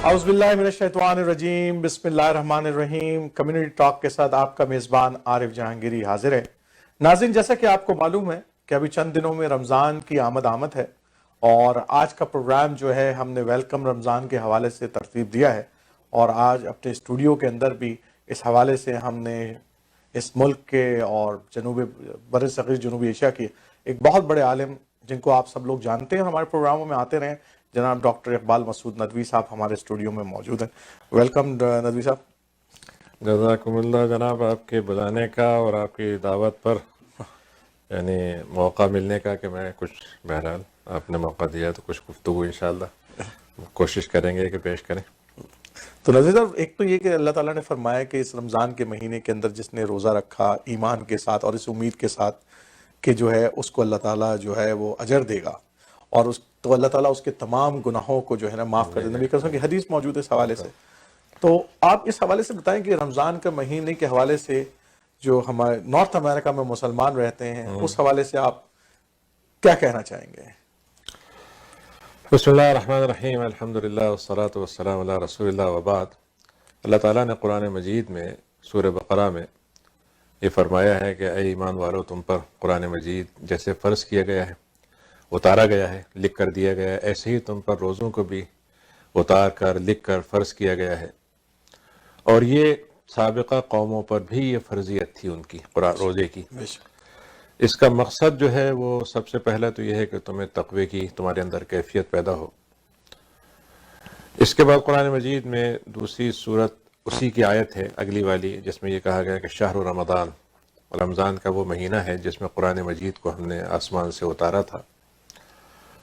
اعوذ باللہ من الشیطان الرجیم، بسم اللہ الرحمن الرحیم۔ کمیونٹی ٹاک کے ساتھ آپ کا میزبان عارف جہانگیری حاضر ہے۔ ناظرین، جیسا کہ آپ کو معلوم ہے کہ ابھی چند دنوں میں رمضان کی آمد ہے، اور آج کا پروگرام جو ہے ہم نے ویلکم رمضان کے حوالے سے ترتیب دیا ہے، اور آج اپنے اسٹوڈیو کے اندر بھی اس حوالے سے ہم نے اس ملک کے اور بر صغیر جنوبی ایشیا کے ایک بہت بڑے عالم جن کو آپ سب لوگ جانتے ہیں، ہمارے پروگراموں میں آتے رہے، جناب ڈاکٹر اقبال مسعود ندوی صاحب ہمارے اسٹوڈیو میں موجود ہیں۔ ویلکم ندوی صاحب۔ جزاکم اللہ جناب، آپ کے بلانے کا اور آپ کی دعوت پر یعنی موقع ملنے کا کہ میں کچھ بہرحال آپ نے موقع دیا تو کچھ گفتگو انشاءاللہ کوشش کریں گے کہ پیش کریں۔ تو ندوی صاحب، ایک تو یہ کہ اللہ تعالیٰ نے فرمایا کہ اس رمضان کے مہینے کے اندر جس نے روزہ رکھا ایمان کے ساتھ اور اس امید کے ساتھ کہ جو ہے اس کو اللہ تعالیٰ جو ہے وہ اجر دے گا، اور تو اللہ تعالیٰ اس کے تمام گناہوں کو جو ہے نا معاف کر دے۔ نبی کریم کی حدیث موجود ہے اس حوالے سے، تو آپ اس حوالے سے بتائیں کہ رمضان کے مہینے کے حوالے سے جو ہمارے نارتھ امریکہ میں مسلمان رہتے ہیں اس حوالے سے آپ کیا کہنا چاہیں گے؟ بسم اللہ الرحمن الرحیم، الحمدللہ والصلاة والسلام علی رسول اللہ وبعد۔ اللہ تعالیٰ نے قرآن مجید میں سورہ بقرہ میں یہ فرمایا ہے کہ اے ایمان والو، تم پر قرآن مجید جیسے فرض کیا گیا ہے، اتارا گیا ہے، لکھ کر دیا گیا ہے، ایسے ہی تم پر روزوں کو بھی اتار کر لکھ کر فرض کیا گیا ہے۔ اور یہ سابقہ قوموں پر بھی یہ فرضیت تھی ان کی روزے کی۔ اس کا مقصد جو ہے وہ سب سے پہلا تو یہ ہے کہ تمہیں تقوی کی تمہارے اندر کیفیت پیدا ہو۔ اس کے بعد قرآن مجید میں دوسری صورت اسی کی آیت ہے اگلی والی، جس میں یہ کہا گیا کہ شہر رمضان، رمضان کا وہ مہینہ ہے جس میں قرآن مجید کو ہم نے آسمان سے اتارا تھا،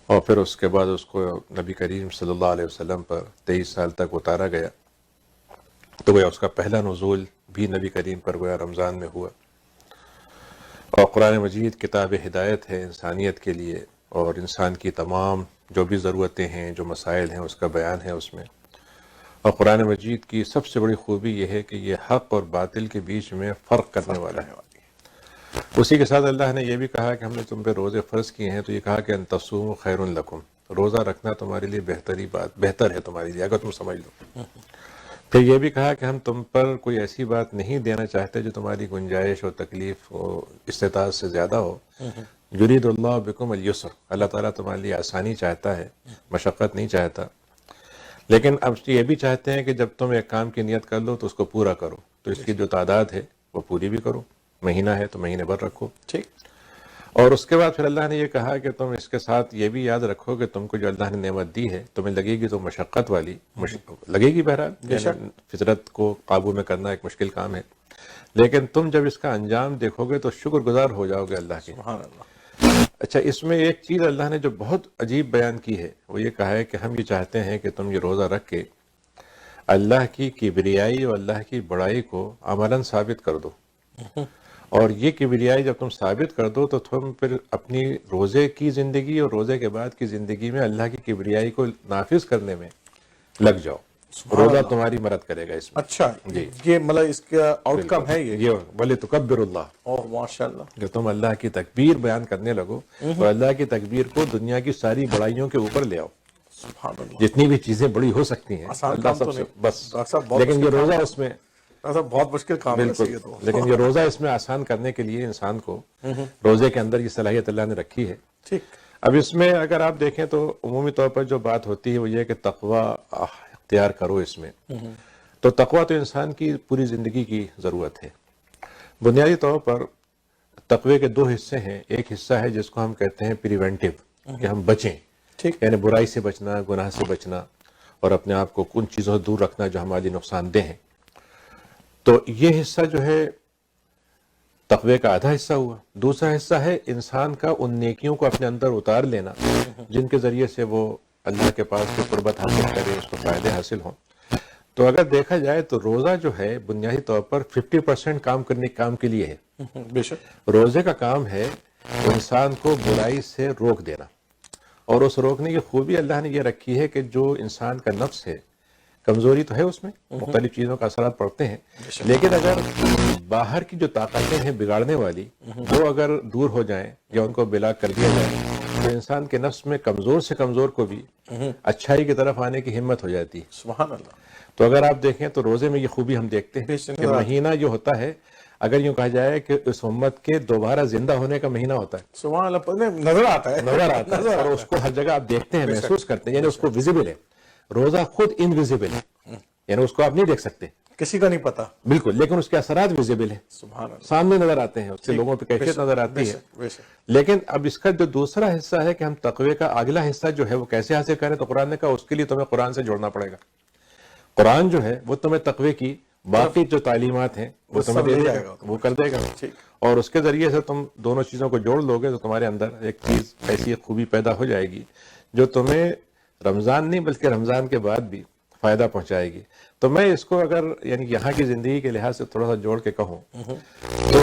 اور پھر اس کے بعد اس کو نبی کریم صلی اللہ علیہ وسلم پر 23 سال تک اتارا گیا۔ تو گویا اس کا پہلا نزول بھی نبی کریم پر گویا رمضان میں ہوا۔ اور قرآن مجید کتاب ہدایت ہے انسانیت کے لیے، اور انسان کی تمام جو بھی ضرورتیں ہیں، جو مسائل ہیں، اس کا بیان ہے اس میں۔ اور قرآن مجید کی سب سے بڑی خوبی یہ ہے کہ یہ حق اور باطل کے بیچ میں فرق کرنے والا ہے۔ اسی کے ساتھ اللہ نے یہ بھی کہا کہ ہم نے تم پہ روزے فرض کیے ہیں، تو یہ کہا کہ ان تصوموا خیر لکم، روزہ رکھنا تمہارے لیے بہتر ہے تمہارے لیے، اگر تم سمجھ لو۔ پھر یہ بھی کہا کہ ہم تم پر کوئی ایسی بات نہیں دینا چاہتے جو تمہاری گنجائش اور تکلیف و استطاعت سے زیادہ ہو۔ یرید اللہ بکم اليسر، اللہ تعالیٰ تمہارے لیے آسانی چاہتا ہے، مشقت نہیں چاہتا۔ لیکن اب یہ بھی چاہتے ہیں کہ جب تم ایک کام کی نیت کر لو تو اس کو پورا کرو، تو اس کی جو تعداد ہے وہ پوری بھی کرو، مہینہ ہے تو مہینے بھر رکھو۔ ٹھیک۔ اور اس کے بعد پھر اللہ نے یہ کہا کہ تم اس کے ساتھ یہ بھی یاد رکھو کہ تم کو جو اللہ نے نعمت دی ہے تمہیں لگے گی تو مشقت والی لگے گی، بہرحال یعنی فطرت کو قابو میں کرنا ایک مشکل کام ہے، لیکن تم جب اس کا انجام دیکھو گے تو شکر گزار ہو جاؤ گے اللہ کے۔ سبحان اللہ۔ اچھا، اس میں ایک چیز اللہ نے جو بہت عجیب بیان کی ہے وہ یہ کہا ہے کہ ہم یہ چاہتے ہیں کہ تم یہ روزہ رکھ کے اللہ کی کبریائی اور اللہ کی بڑائی کو عملاً ثابت کر دو، اور یہ کبریائی جب تم ثابت کر دو تو تم پھر اپنی روزے کی زندگی اور روزے کے بعد کی زندگی میں اللہ کی کبریائی کو نافذ کرنے میں لگ جاؤ۔ روزہ تمہاری مدد کرے گا اس میں۔ اچھا جی، یہ مطلب اس کا آؤٹ کم ہے یہ۔ وَلِتُكَبِّرُ اللَّهَ، اوہ ماشاء اللہ، کہ تم اللہ کی تکبیر بیان کرنے لگو اور اللہ کی تکبیر کو دنیا کی ساری بڑائیوں کے اوپر لے آؤ۔ سبحان اللہ۔ جتنی بھی چیزیں بڑی ہو سکتی ہیں آسان اللہ کام تو سب سے نہیں بس، ڈاکٹر صاحب، بہت لیکن یہ روزہ اس میں ڈاکٹر صاحب بہت مشکل کام ہے بالکل، یہ تو۔ لیکن یہ روزہ اس میں آسان کرنے کے لیے انسان کو روزے کے اندر یہ صلاحیت اللہ نے رکھی ہے۔ ٹھیک۔ اب اس میں اگر آپ دیکھیں تو عمومی طور پر جو بات ہوتی ہے وہ یہ ہے کہ تقوی اختیار کرو اس میں، تو تقوی تو انسان کی پوری زندگی کی ضرورت ہے۔ بنیادی طور پر تقوی کے دو حصے ہیں، ایک حصہ ہے جس کو ہم کہتے ہیں پریونٹیو، کہ ہم بچیں، ٹھیک، یعنی برائی سے بچنا، گناہ سے بچنا، اور اپنے آپ کو ان چیزوں سے دور رکھنا جو ہمارے نقصان دہ ہیں۔ تو یہ حصہ جو ہے تقوی کا آدھا حصہ ہوا۔ دوسرا حصہ ہے انسان کا ان نیکیوں کو اپنے اندر اتار لینا جن کے ذریعے سے وہ اللہ کے پاس کی قربت حاصل کرے، اس کو فائدے حاصل ہوں۔ تو اگر دیکھا جائے تو روزہ جو ہے بنیادی طور پر 50% کام کے لیے ہے۔ بے شک۔ روزے کا کام ہے انسان کو برائی سے روک دینا، اور اس روکنے کی خوبی اللہ نے یہ رکھی ہے کہ جو انسان کا نفس ہے، کمزوری تو ہے اس میں، مختلف چیزوں کا اثرات پڑتے ہیں، لیکن اگر باہر کی جو طاقتیں ہیں بگاڑنے والی وہ اگر دور ہو جائیں یا ان کو بلاک کر دیا جائے تو انسان کے نفس میں کمزور سے کمزور کو بھی اچھائی کی طرف آنے کی ہمت ہو جاتی ہے. سبحان اللہ. تو اگر آپ دیکھیں تو روزے میں یہ خوبی ہم دیکھتے ہیں کہ مہینہ جو ہوتا ہے اگر یوں کہا جائے کہ اس امت کے دوبارہ زندہ ہونے کا مہینہ ہوتا ہے. سبحان اللہ. نظر آتا ہے اور اس کو ہر جگہ آپ دیکھتے ہیں, محسوس کرتے ہیں, یعنی اس کو ویزیبل ہے. روزہ خود انویزیبل ہے, یعنی اس کو آپ نہیں دیکھ سکتے, کسی کا نہیں پتا بالکل, لیکن اس کے اثرات ویزیبل ہیں, سبحان اللہ, سامنے نظر آتے ہیں, اس سے لوگوں پہ کیفیت نظر آتی ہے. لیکن اب اس کا جو دوسرا حصہ ہے کہ ہم تقوی کا اگلا حصہ جو ہے وہ کیسے حاصل کریں, تو قرآن نے کہا اس کے لیے تمہیں قرآن سے جوڑنا پڑے گا. قرآن جو ہے وہ تمہیں تقوی کی باقی جو تعلیمات ہیں وہ تمہیں دے دے گا, وہ کر دے گا, اور اس کے ذریعے سے تم دونوں چیزوں کو جوڑ لو گے تو تمہارے اندر ایک چیز ایسی خوبی پیدا ہو جائے گی جو تمہیں رمضان نہیں بلکہ رمضان کے بعد بھی فائدہ پہنچائے گی. تو میں اس کو اگر یعنی یہاں کی زندگی کے لحاظ سے تھوڑا سا جوڑ کے کہوں تو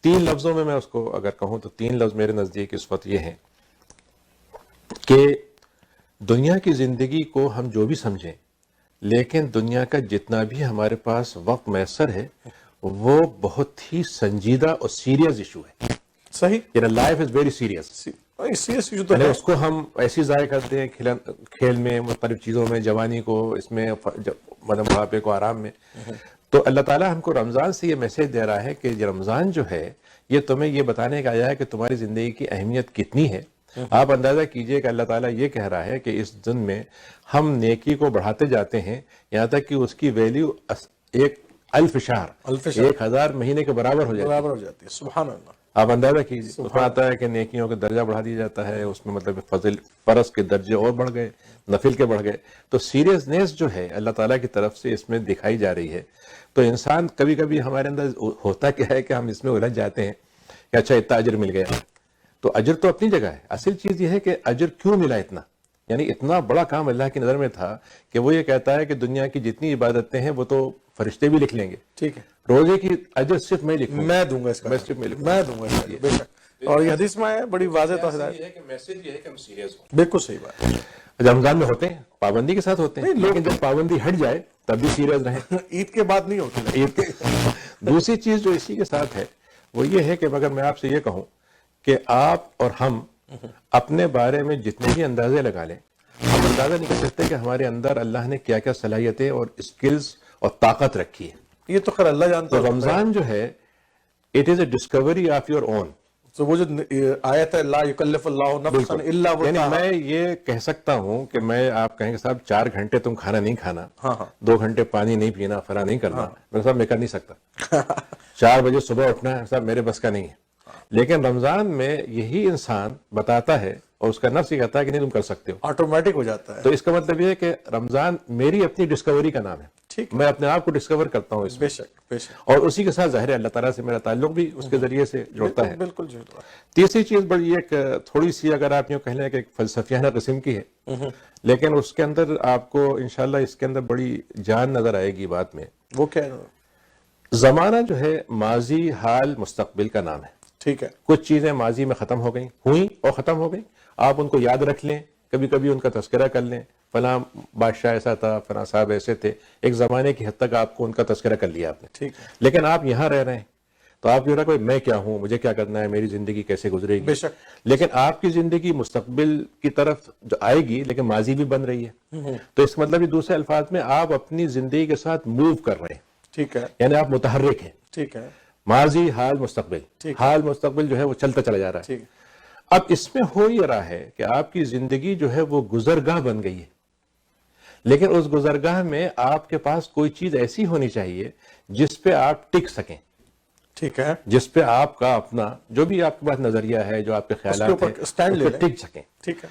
3 لفظوں میں اس کو اگر کہوں تو 3 لفظ میرے نزدیک اس وقت یہ ہیں کہ دنیا کی زندگی کو ہم جو بھی سمجھیں, لیکن دنیا کا جتنا بھی ہمارے پاس وقت میسر ہے وہ بہت ہی سنجیدہ اور سیریس ایشو ہے. صحیح, یعنی لائف از ویری سیریس. اس کو ہم ایسی ضائع کرتے ہیں کھیل میں, مختلف چیزوں میں, جوانی کو اس میں, بڑھاپے کو آرام میں. تو اللہ تعالیٰ ہم کو رمضان سے یہ میسج دے رہا ہے کہ یہ رمضان جو ہے یہ تمہیں یہ بتانے کا آیا ہے کہ تمہاری زندگی کی اہمیت کتنی ہے. آپ اندازہ کیجئے کہ اللہ تعالیٰ یہ کہہ رہا ہے کہ اس دن میں ہم نیکی کو بڑھاتے جاتے ہیں یہاں تک کہ اس کی ویلیو 1000 شہر 1000 مہینے کے برابر ہو جاتی ہے. سبحان اللہ. آپ اندازہ کیجیے, اس میں آتا ہے کہ نیکیوں کا درجہ بڑھا دیا جاتا ہے, اس میں مطلب فرض کے درجے اور بڑھ گئے, نفل کے بڑھ گئے. تو سیریسنیس جو ہے اللہ تعالیٰ کی طرف سے اس میں دکھائی جا رہی ہے. تو انسان کبھی کبھی ہمارے اندر ہوتا کیا ہے کہ ہم اس میں الجھ جاتے ہیں کہ اچھا اتنا اجر مل گیا. تو اجر تو اپنی جگہ ہے, اصل چیز یہ ہے کہ اجر کیوں ملا اتنا, یعنی اتنا بڑا کام اللہ کی نظر میں تھا کہ وہ یہ کہتا ہے کہ دنیا کی جتنی عبادتیں ہیں وہ تو فرشتے بھی لکھ لیں گے, ٹھیک ہے, روزے کی اجر صرف میں لکھوں, میں دوں گا, اس کا میں دوں گا, بے شک. اور یہ حدیث میں ہے بڑی واضح تو ہدایت ہے کہ میسج یہ ہے کہ ہم سیریس ہوں. بالکل صحیح بات ہے. رمضان میں ہوتے ہیں پابندی کے ساتھ ہوتے ہیں, لیکن جب پابندی ہٹ جائے تب بھی سیریس رہیں. عید کے بعد نہیں ہوتی. عید دوسری چیز جو اسی کے ساتھ ہے وہ یہ ہے کہ اگر میں آپ سے یہ کہوں کہ آپ اور ہم اپنے بارے میں جتنے بھی اندازے لگا لیں, ہم اندازہ نہیں کر سکتے کہ ہمارے اندر اللہ نے کیا کیا صلاحیتیں اور اسکلز اور طاقت رکھی ہے. یہ تو خیر اللہ جانتا ہے. تو رمضان جو ہے it is a discovery of your own. تو وہ جو آیت ہے لا یکلف اللہ نفسا الا وسعہا, یعنی میں یہ کہہ سکتا ہوں کہ میں آپ کہیں گے صاحب 4 گھنٹے تم کھانا نہیں کھانا, 2 گھنٹے پانی نہیں پینا, فلاں نہیں کرنا, میں صاحب میں کر نہیں سکتا. 4 بجے صبح اٹھنا ہے صاحب میرے بس کا نہیں ہے. لیکن رمضان میں یہی انسان بتاتا ہے اور اس کا نفس یہ کہتا ہے کہ نہیں تم کر سکتے ہو, آٹومیٹک ہو جاتا ہے. تو اس کا مطلب یہ ہے کہ رمضان میری اپنی ڈسکوری کا نام ہے. ٹھیک, میں اپنے آپ کو ڈسکور کرتا ہوں اس میں. بے شک. اور اسی کے ساتھ ظاہر ہے اللہ تعالیٰ سے میرا تعلق بھی اس کے ذریعے سے جڑتا ہے. بالکل. تیسری چیز بڑی ایک تھوڑی سی اگر آپ یوں کہہ لیں کہ ایک فلسفیانہ قسم کی ہے, لیکن اس کے اندر آپ کو انشاءاللہ اس کے اندر بڑی جان نظر آئے گی بات میں. وہ کیا ہے؟ زمانہ جو ہے ماضی, حال, مستقبل کا نام ہے. ٹھیک ہے, کچھ چیزیں ماضی میں ختم ہو گئیں, ہوئیں اور ختم ہو گئیں. آپ ان کو یاد رکھ لیں, کبھی کبھی ان کا تذکرہ کر لیں, فلاں بادشاہ ایسا تھا, فلاں صاحب ایسے تھے, ایک زمانے کی حد تک آپ کو ان کا تذکرہ کر لیا آپ نے. ٹھیک ہے, لیکن آپ یہاں رہ رہے ہیں تو آپ یہ رہا کہ میں کیا ہوں, مجھے کیا کرنا ہے, میری زندگی کیسے گزرے گی. بے شک. لیکن آپ کی زندگی مستقبل کی طرف جو آئے گی لیکن ماضی بھی بن رہی ہے. تو اس مطلب یہ دوسرے الفاظ میں آپ اپنی زندگی کے ساتھ موو کر رہے ہیں. ٹھیک ہے, یعنی آپ متحرک ہیں. ٹھیک ہے, ماضی, حال, مستقبل. حال مستقبل جو ہے وہ چلتا چلا جا رہا ہے. اب اس میں ہو یہ رہا ہے کہ آپ کی زندگی جو ہے وہ گزرگاہ بن گئی ہے, لیکن اس گزرگاہ میں آپ کے پاس کوئی چیز ایسی ہونی چاہیے جس پہ آپ ٹک سکیں. ٹھیک ہے, جس پہ آپ کا اپنا جو بھی آپ کے پاس نظریہ ہے, جو آپ کے خیالات ہیں, اس پہ ٹک سکیں. ٹھیک ہے,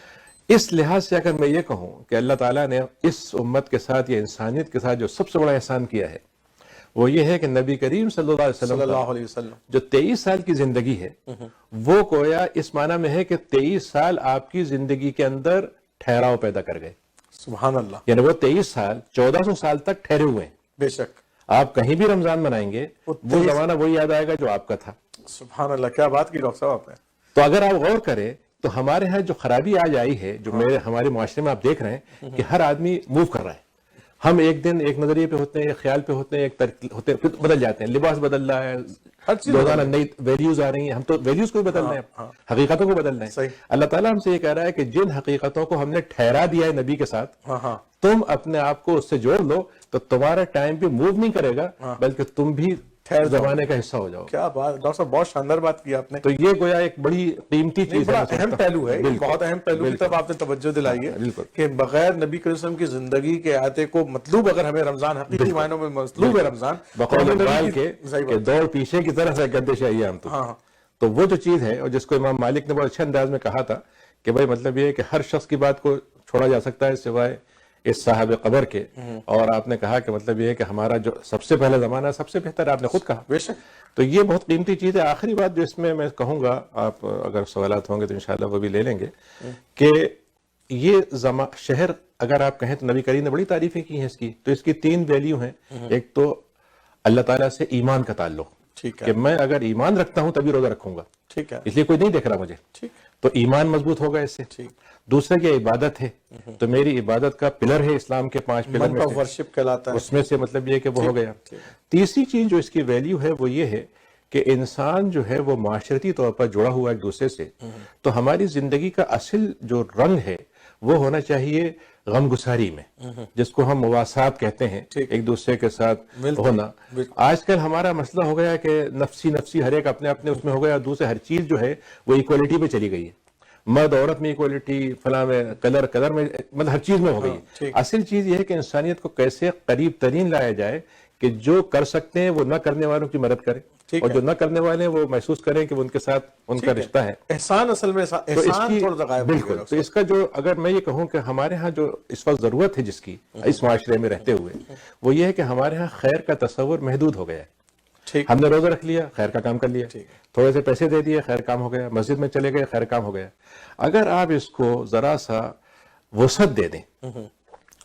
اس لحاظ سے اگر میں یہ کہوں کہ اللہ تعالیٰ نے اس امت کے ساتھ یا انسانیت کے ساتھ جو سب سے بڑا احسان کیا ہے وہ یہ ہے کہ نبی کریم صلی اللہ علیہ وسلم جو 23 سال کی زندگی ہے وہ گویا اس معنی میں ہے کہ 23 سال آپ کی زندگی کے اندر ٹھہراؤ پیدا کر گئے. سبحان اللہ. یعنی وہ 23 سال 1400 سال تک ٹھہرے ہوئے ہیں. بے شک. آپ کہیں بھی رمضان منائیں گے وہ زمانہ وہی یاد آئے گا جو آپ کا تھا. سبحان اللہ, کیا بات کی ڈاکٹر صاحب آپ نے. تو اگر آپ غور کریں تو ہمارے ہاں جو خرابی آج آئی ہے, جو ہمارے معاشرے میں آپ دیکھ رہے ہیں کہ ہر آدمی موو کر رہا ہے, ہم ایک دن ایک نظریے پہ ہوتے ہیں، ایک خیال پہ ہوتے ہیں، ایک ہوتے ہیں، پھر بدل جاتے ہیں، لباس بدل رہا ہے، ہر چیز روزانہ نئی ویلیوز آ رہی ہیں، ہم تو ویلیوز کو بھی بدل رہے ہیں، حقیقتوں کو بدل رہے ہیں۔ اللہ تعالیٰ ہم سے یہ کہہ رہا ہے کہ جن حقیقتوں کو ہم نے ٹھہرا دیا ہے نبی کے ساتھ، تم اپنے آپ کو اس سے جوڑ لو تو تمہارا ٹائم بھی موو نہیں کرے گا، بلکہ تم بھی زمانے کا حصہ ہو جاؤ۔ کیا بات ڈاکٹر صاحب، بہت شاندار بات کی آپ نے۔ تو یہ گویا ایک بڑی قیمتی چیز ہے، بڑا اہم پہلو ہے، بہت اہم پہلو کی طرف آپ نے توجہ دلائی ہے کہ بغیر نبی کریم صلی اللہ علیہ وسلم کی زندگی کے آتے کو مطلوب اگر ہمیں رمضان حقیقی معنوں میں مطلوب ہے رمضان، بقول اقبال کے کہ دوڑ پیچھے کی طرف ہے گردش ایام تو وہ جو چیز ہے، اور جس کو امام مالک نے بہت اچھے انداز میں کہا تھا کہ بھائی مطلب یہ ہے کہ ہر شخص کی بات کو چھوڑا جا سکتا ہے سوائے اس صاحب قبر کے، اور آپ نے کہا کہ مطلب یہ ہے کہ ہمارا جو سب سے پہلا زمانہ سب سے بہتر، آپ نے خود کہا۔ بے شک۔ تو یہ بہت قیمتی چیز ہے۔ آخری بات جو اس میں کہوں گا، آپ اگر سوالات ہوں گے تو انشاءاللہ وہ بھی لے لیں گے، کہ یہ شہر اگر آپ کہیں تو نبی کریم نے بڑی تعریفیں کی ہیں اس کی، تو اس کی 3 ویلیو ہیں۔ ایک تو اللہ تعالیٰ سے ایمان کا تعلق، کہ میں اگر ایمان رکھتا ہوں تبھی روزہ رکھوں گا، اس لیے کوئی نہیں دیکھ رہا مجھے، تو ایمان مضبوط ہوگا اس سے۔ دوسرا یہ عبادت ہے، تو میری عبادت کا پلر ہے اسلام کے 5 پلر میں سے، ورشپ کہلاتا ہے، اس میں سے مطلب یہ کہ وہ ہو گیا۔ تیسری چیز جو اس کی ویلیو ہے وہ یہ ہے کہ انسان جو ہے وہ معاشرتی طور پر جڑا ہوا ایک دوسرے سے، تو ہماری زندگی کا اصل جو رنگ ہے وہ ہونا چاہیے غم گساری میں، جس کو ہم مواسات کہتے ہیں، ایک دوسرے کے ساتھ ہونا۔ آج کل ہمارا مسئلہ ہو گیا کہ نفسی ہر ایک اپنے اپنے اس میں ہو گیا، دوسرے ہر چیز جو ہے وہ ایکولیٹی پہ چلی گئی ہے، مرد عورت میں ایکولیٹی، فلاں میں کلر میں، مطلب ہر چیز میں ہو گئی ہے۔ اصل چیز یہ ہے کہ انسانیت کو کیسے قریب ترین لایا جائے کہ جو کر سکتے ہیں وہ نہ کرنے والوں کی مدد کریں، اور جو نہ کرنے والے ہیں وہ محسوس کریں کہ ان کے ساتھ ان کا رشتہ ہے۔ احسان اصل میں احسان تھوڑا سا غائب ہو گیا۔ بالکل، تو اس کا جو اگر میں یہ کہوں کہ ہمارے ہاں جو اس وقت ضرورت ہے جس کی اس معاشرے میں رہتے ہوئے، وہ یہ ہے کہ ہمارے ہاں خیر کا تصور محدود ہو گیا ہے۔ ہم نے روزہ رکھ لیا، خیر کا کام کر لیا، تھوڑے سے پیسے دے دیے، خیر کام ہو گیا، مسجد میں چلے گئے، خیر کام ہو گیا۔ اگر آپ اس کو ذرا سا وسعت دے دیں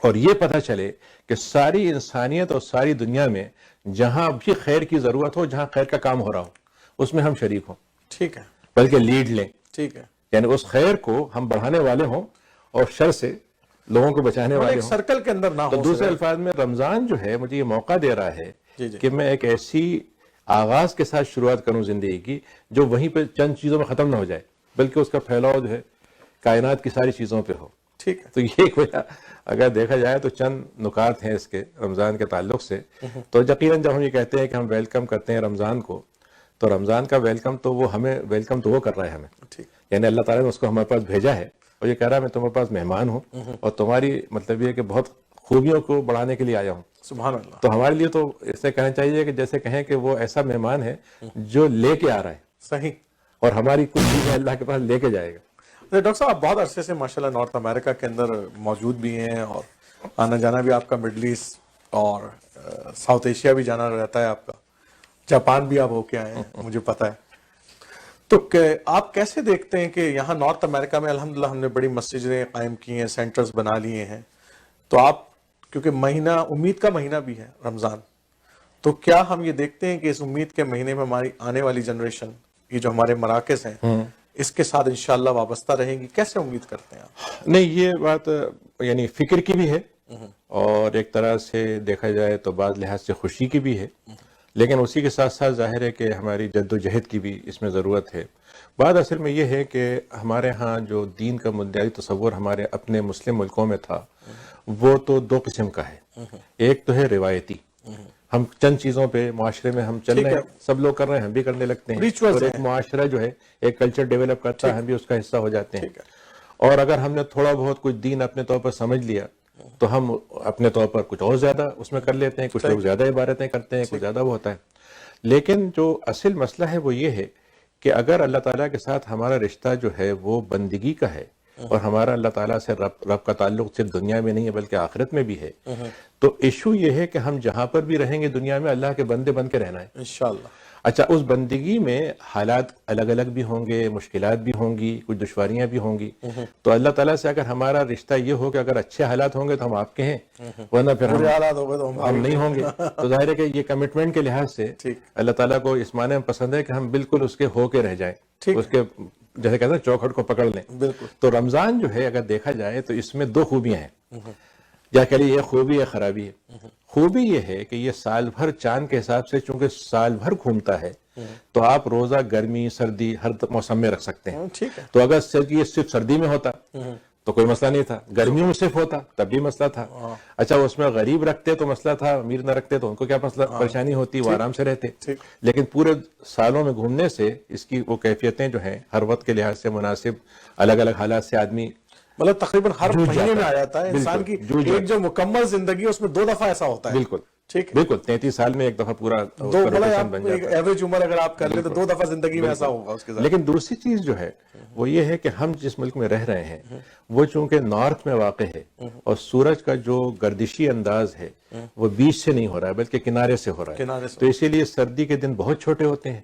اور یہ پتہ چلے کہ ساری انسانیت اور ساری دنیا میں جہاں بھی خیر کی ضرورت ہو، جہاں خیر کا کام ہو رہا ہو، اس میں ہم شریک ہوں، ٹھیک ہے، بلکہ لیڈ لیں، ٹھیک ہے، یعنی اس خیر کو ہم بڑھانے والے ہوں اور شر سے لوگوں کو بچانے والے ہوں، سرکل کے اندر نہ ہو۔ تو دوسرے الفاظ میں رمضان جو ہے مجھے یہ موقع دے رہا ہے کہ میں ایک ایسی آغاز کے ساتھ شروعات کروں زندگی کی جو وہیں پہ چند چیزوں میں ختم نہ ہو جائے، بلکہ اس کا پھیلاؤ جو ہے کائنات کی ساری چیزوں پہ ہو۔ ٹھیک ہے، تو یہ اگر دیکھا جائے تو چند نکات ہیں اس کے رمضان کے تعلق سے۔ تو یقیناً جب ہم یہ کہتے ہیں کہ ہم ویلکم کرتے ہیں رمضان کو، تو رمضان کا ویلکم تو وہ ہمیں ویلکم تو وہ کر رہا ہے ہمیں، یعنی اللہ تعالیٰ نے اس کو ہمارے پاس بھیجا ہے اور یہ کہہ رہا ہے میں تمہارے پاس مہمان ہوں اور تمہاری مطلب یہ کہ بہت خوبیوں کو بڑھانے کے لیے آیا ہوں۔ سبحان اللہ۔ تو ہمارے لیے تو اسے کہنا چاہیے کہ جیسے کہیں کہ وہ ایسا مہمان ہے جو لے کے آ رہا ہے، صحیح، اور ہماری کچھ چیزیں اللہ کے پاس لے کے جائے گا۔ ڈاکٹر صاحب آپ بہت عرصے سے ماشاءاللہ نارتھ امریکہ کے اندر موجود بھی ہیں، اور آنا جانا بھی آپ کا مڈل ایسٹ اور ساؤتھ ایشیا بھی جانا رہتا ہے آپ کا، جاپان بھی آپ ہو کے آئے ہیں مجھے پتا ہے۔ تو آپ کیسے دیکھتے ہیں کہ یہاں نارتھ امریکہ میں الحمدللہ ہم نے بڑی مسجدیں قائم کی ہیں، سینٹرز بنا لیے ہیں، تو آپ کیونکہ مہینہ امید کا مہینہ بھی ہے رمضان، تو کیا ہم یہ دیکھتے ہیں کہ اس امید کے مہینے میں ہماری آنے والی جنریشن، یہ جو ہمارے مراکز ہیں، اس کے ساتھ انشاءاللہ وابستہ رہیں گی؟ کیسے امید کرتے ہیں آپ؟ نہیں، یہ بات یعنی فکر کی بھی ہے، اور ایک طرح سے دیکھا جائے تو بعض لحاظ سے خوشی کی بھی ہے، لیکن اسی کے ساتھ ساتھ ظاہر ہے کہ ہماری جد و جہد کی بھی اس میں ضرورت ہے۔ بات اصل میں یہ ہے کہ ہمارے ہاں جو دین کا بنیادی تصور ہمارے اپنے مسلم ملکوں میں تھا، وہ تو 2 قسم کا ہے۔ ایک تو ہے روایتی، ہم چند چیزوں پہ معاشرے میں ہم چل رہے ہیں، سب لوگ کر رہے ہیں، ہم بھی کرنے لگتے ہیں، اور ایک معاشرہ جو ہے ایک کلچر ڈیولپ کرتا ہے، ہم بھی اس کا حصہ ہو جاتے ہیں۔ اور اگر ہم نے تھوڑا بہت کچھ دین اپنے طور پر سمجھ لیا تو ہم اپنے طور پر کچھ اور زیادہ اس میں کر لیتے ہیں، کچھ لوگ زیادہ عبادتیں کرتے ہیں، کچھ زیادہ وہ ہوتا ہے۔ لیکن جو اصل مسئلہ ہے وہ یہ ہے کہ اگر اللہ تعالیٰ کے ساتھ ہمارا رشتہ جو ہے وہ بندگی کا ہے، اور ہمارا اللہ تعالیٰ سے رب کا تعلق صرف دنیا میں نہیں ہے بلکہ آخرت میں بھی ہے، تو ایشو یہ ہے کہ ہم جہاں پر بھی رہیں گے دنیا میں اللہ کے بندے بن کے رہنا ہے انشاءاللہ۔ اچھا، اس بندگی میں حالات الگ الگ بھی ہوں گے، مشکلات بھی ہوں گی، کچھ دشواریاں بھی ہوں گی، تو اللہ تعالیٰ سے اگر ہمارا رشتہ یہ ہو کہ اگر اچھے حالات ہوں گے تو ہم آپ کے ہیں، ورنہ پھر ہم نہیں ہوں گے، تو ظاہر ہے کہ یہ کمٹمنٹ کے لحاظ سے اللہ تعالیٰ کو اس معنی میں پسند ہے کہ ہم بالکل اس کے ہو کے رہ جائیں، اس کے جیسے کہتے ہیں چوکھٹ کو پکڑ لیں۔ تو رمضان جو ہے اگر دیکھا جائے تو اس میں 2 خوبیاں ہیں۔ یا کہہ لیے یہ خوبی ہے خرابی ہے. خوبی یہ ہے کہ یہ سال بھر چاند کے حساب سے چونکہ سال بھر گھومتا ہے تو آپ روزہ گرمی سردی ہر موسم میں رکھ سکتے ہیں. ٹھیک ہے. تو اگر یہ صرف سردی میں ہوتا تو کوئی مسئلہ نہیں تھا, گرمیوں میں صرف ہوتا تب بھی مسئلہ تھا. اچھا اس میں غریب رکھتے تو مسئلہ تھا, امیر نہ رکھتے تو ان کو کیا مسئلہ پریشانی ہوتی, وہ آرام سے رہتے. لیکن پورے سالوں میں گھومنے سے اس کی وہ کیفیتیں جو ہیں ہر وقت کے لحاظ سے مناسب الگ الگ حالات سے آدمی مطلب تقریباً ہر مہینے میں آ جاتا ہے. انسان کی ایک جو مکمل زندگی ہے اس میں 2 دفعہ ایسا ہوتا ہے. بالکل ٹھیک ہے. بالکل 33 سال میں ایک دفعہ پورا ایوریج عمر اگر آپ کر لیں تو 2 دفعہ زندگی میں ایسا ہوگا اس کے ساتھ. لیکن دوسری چیز جو ہے وہ یہ ہے کہ ہم جس ملک میں رہ رہے ہیں وہ چونکہ نارتھ میں واقع ہے اور سورج کا جو گردشی انداز ہے وہ بیچ سے نہیں ہو رہا ہے بلکہ کنارے سے ہو رہا ہے. تو اسی لیے سردی کے دن بہت چھوٹے ہوتے ہیں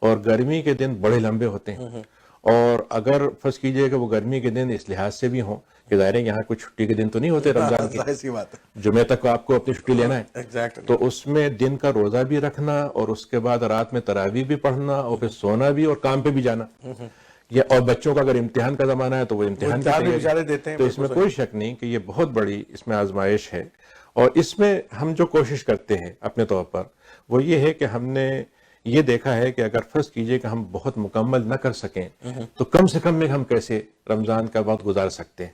اور گرمی کے دن بڑے لمبے ہوتے ہیں. اور اگر فرض کیجئے کہ وہ گرمی کے دن اس لحاظ سے بھی ہوں کہ ظاہر ہے یہاں کچھ چھٹی کے دن تو نہیں ہوتے رمضان کی, ایسی بات ہے, جمعے تک آپ کو اپنی چھٹی لینا ہے. ایگزیکٹلی. تو اس میں دن کا روزہ بھی رکھنا اور اس کے بعد رات میں تراویح بھی پڑھنا اور پھر سونا بھی اور کام پہ بھی جانا. اور بچوں کا اگر امتحان کا زمانہ ہے تو وہ امتحان کی تیاری دیتے ہیں. تو اس میں کوئی شک نہیں کہ یہ بہت بڑی اس میں آزمائش ہے. اور اس میں ہم جو کوشش کرتے ہیں اپنے طور پر وہ یہ ہے کہ ہم نے یہ دیکھا ہے کہ اگر فرض کیجئے کہ ہم بہت مکمل نہ کر سکیں تو کم سے کم میں ہم کیسے رمضان کا وقت گزار سکتے ہیں.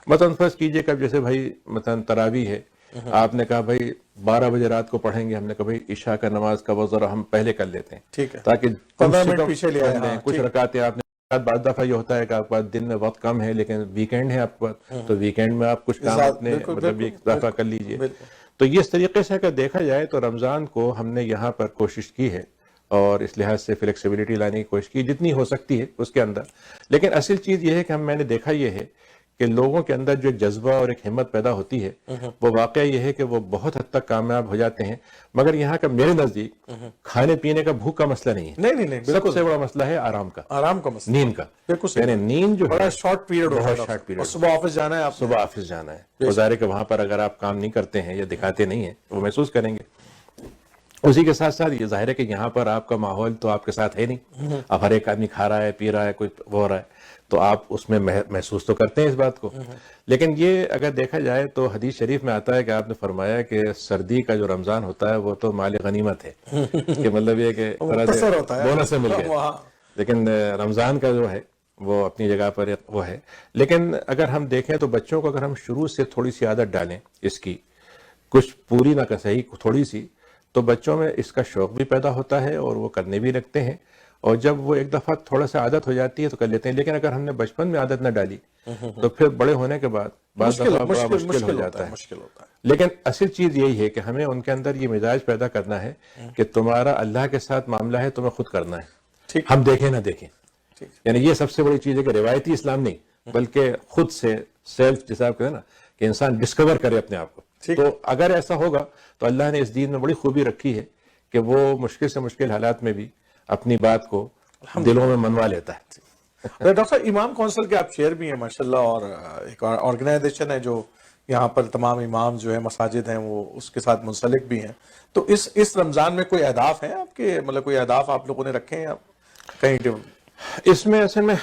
مثلا فرض کیجئے کہ جیسے بھائی مثلا تراویح ہے, آپ نے کہا بھائی 12 بجے رات کو پڑھیں گے, ہم نے کہا بھائی عشاء کا نماز کا وقت ذرا ہم پہلے کر لیتے ہیں. ٹھیک ہے. تاکہ 15 منٹ پیچھے لے آئیں. کچھ رکعتیں آپ نے, بعض دفعہ یہ ہوتا ہے کہ آپ کے پاس دن میں وقت کم ہے لیکن ویکینڈ ہے آپ کے پاس, تو ویکینڈ میں آپ کچھ کام اپنے مطلب اضافہ کر لیجئے. تو یہ اس طریقے سے اگر دیکھا جائے تو رمضان کو ہم نے یہاں پر کوشش کی ہے اور اس لحاظ سے فلیکسیبلٹی لانے کی کوشش کی جتنی ہو سکتی ہے اس کے اندر. لیکن اصل چیز یہ ہے کہ میں نے دیکھا یہ ہے کہ لوگوں کے اندر جو جذبہ اور ایک ہمت پیدا ہوتی ہے وہ واقعہ یہ ہے کہ وہ بہت حد تک کامیاب ہو جاتے ہیں. مگر یہاں کا میرے نزدیک کھانے پینے کا بھوک کا مسئلہ نہیں ہے. نہیں, سب سے بڑا مسئلہ ہے آرام کا مسئلہ, نیند کا. یعنی نیند جو ہے شارٹ پیریڈ ہوتا ہے. صبح آفس جانا ہے, آپ صبح آفس جانا ہے, ظاہر ہے کہ وہاں پر اگر آپ کام نہیں کرتے ہیں یا دکھاتے نہیں ہیں وہ محسوس کریں گے. اسی کے ساتھ ساتھ یہ ظاہر ہے کہ یہاں پر آپ کا ماحول تو آپ کے ساتھ ہے نہیں, اب ہر ایک آدمی کھا رہا ہے پی رہا ہے کچھ وہ ہو رہا ہے, تو آپ اس میں محسوس تو کرتے ہیں اس بات کو. لیکن یہ اگر دیکھا جائے تو حدیث شریف میں آتا ہے کہ آپ نے فرمایا کہ سردی کا جو رمضان ہوتا ہے وہ تو مال غنیمت ہے, کہ مطلب یہ کہ بونس سے مل گیا. لیکن رمضان کا جو ہے وہ اپنی جگہ پر وہ ہے. لیکن اگر ہم دیکھیں تو بچوں کو اگر ہم شروع سے تھوڑی سی عادت ڈالیں اس کی, کچھ پوری نہ کہ صحیح تھوڑی سی, تو بچوں میں اس کا شوق بھی پیدا ہوتا ہے اور وہ کرنے بھی لگتے ہیں. اور جب وہ ایک دفعہ تھوڑا سا عادت ہو جاتی ہے تو کر لیتے ہیں. لیکن اگر ہم نے بچپن میں عادت نہ ڈالی تو پھر بڑے ہونے کے بعد بعض دفعہ بڑا مشکل ہو جاتا ہے. لیکن اصل چیز یہی ہے کہ ہمیں ان کے اندر یہ مزاج پیدا کرنا ہے کہ تمہارا اللہ کے ساتھ معاملہ ہے, تمہیں خود کرنا ہے, ہم دیکھیں نہ دیکھیں. یعنی یہ سب سے بڑی چیز ہے کہ روایتی اسلام نہیں بلکہ خود سے سیلف جیسا آپ کہتے ہیں نا کہ انسان ڈسکور کرے اپنے آپ کو. تو اگر ایسا ہوگا تو اللہ نے اس دین میں بڑی خوبی رکھی ہے کہ وہ مشکل سے مشکل حالات میں بھی اپنی بات کو دلوں میں منوا لیتا ہے. ڈاکٹر امام کونسل کے آپ چیئر بھی ہیں ماشاءاللہ, اور ایک آرگنائزیشن ہے جو یہاں پر تمام امام جو ہے مساجد ہیں وہ اس کے ساتھ منسلک بھی ہیں. تو اس رمضان میں کوئی اہداف ہیں آپ کے, مطلب کوئی اہداف آپ لوگوں نے رکھے ہیں کہیں؟ اس میں اصل میں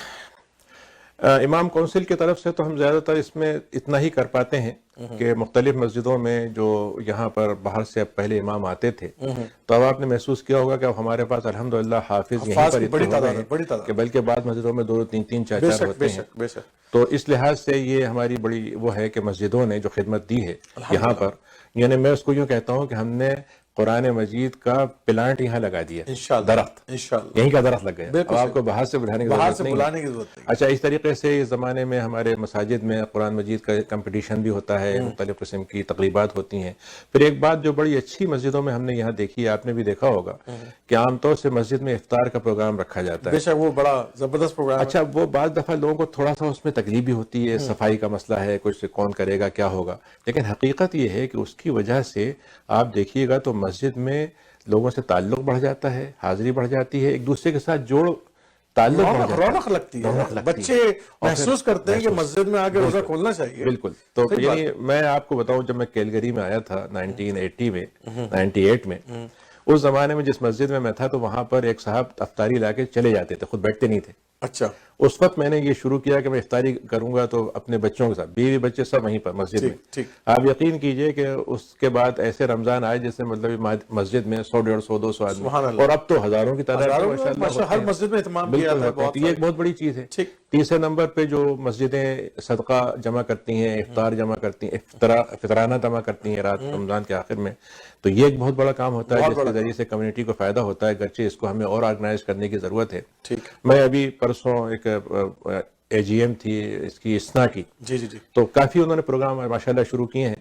امام کونسل کی طرف سے تو ہم زیادہ تر اس میں اتنا ہی کر پاتے ہیں کہ مختلف مسجدوں میں جو یہاں پر باہر سے اب پہلے امام آتے تھے تو اب آپ نے محسوس کیا ہوگا کہ اب ہمارے پاس الحمدللہ حافظ یہیں پر بڑی تعداد کہ بلکہ بعض مسجدوں میں 2 3 4 4 ہوتے ہیں. تو اس لحاظ سے یہ ہماری بڑی وہ ہے کہ مسجدوں نے جو خدمت دی ہے یہاں پر, یعنی میں اس کو یوں کہتا ہوں کہ ہم نے قرآن مجید کا پلانٹ یہاں لگا دیا, درخت یہیں کا درخت لگ گیا, اب آپ کو باہر سے بلانے کی ضرورت نہیں. اچھا, اس طریقے سے اس زمانے میں ہمارے مساجد میں قرآن مجید کا کمپٹیشن بھی ہوتا ہے, مختلف قسم کی تقریبات ہوتی ہیں. پھر ایک بات جو بڑی اچھی مسجدوں میں ہم نے یہاں دیکھی ہے, آپ نے بھی دیکھا ہوگا کہ عام طور سے مسجد میں افطار کا پروگرام رکھا جاتا ہے. بے شک وہ بڑا زبردست پروگرام. اچھا, وہ بعض دفعہ لوگوں کو تھوڑا سا اس میں تکلیف بھی ہوتی ہے, صفائی کا مسئلہ ہے, کچھ کون کرے گا کیا ہوگا. لیکن حقیقت یہ ہے کہ اس کی وجہ سے آپ دیکھیے گا تو مسجد میں لوگوں سے تعلق بڑھ جاتا ہے, حاضری بڑھ جاتی ہے, ایک دوسرے کے ساتھ جوڑ تعلق بڑھ جاتا ہے, رونق لگتی ہے, بچے محسوس کرتے ہیں کہ مسجد میں آگے روزہ کھولنا چاہیے. بالکل. تو یعنی میں آپ کو بتاؤں, جب میں کیلگری میں آیا تھا 1980 میں 98 میں, اس زمانے میں جس مسجد میں میں تھا تو وہاں پر ایک صاحب افطاری لا کے چلے جاتے تھے, خود بیٹھتے نہیں تھے. اچھا اس وقت میں نے یہ شروع کیا کہ میں افطاری کروں گا تو اپنے بچوں کے ساتھ، بیوی بچے سب وہیں پر مسجد میں. ٹھیک آپ یقین کیجئے کہ اس کے بعد ایسے رمضان آئے جس میں مطلب مسجد میں 100 150 200 آدمی، سبحان اللہ. اور اب تو ہزاروں کی تعداد ہزاروں میں ماشاء اللہ ماشاء ہوتے ہر ہیں. مسجد میں اہتمام کیا بالکل جاتا ہے ہوتے ہیں. بہت تو یہ ایک بہت بڑی چیز ہے. ٹھیک. تیسرے نمبر پہ جو مسجدیں صدقہ جمع کرتی ہیں، افطار جمع کرتی ہیں، فطرانہ جمع کرتی ہیں رات رمضان کے آخر میں، تو یہ ایک بہت بڑا کام ہوتا ہے جس کے ذریعے سے کمیونٹی کو فائدہ ہوتا ہے. گرچہ اس کو ہمیں اور آرگنائز کرنے کی ضرورت ہے. ٹھیک. میں ابھی پرسوں ایک اے جی ایم تھی اس کی اسنا کی، جی جی جی تو کافی انہوں نے پروگرام ماشاءاللہ شروع کیے ہیں.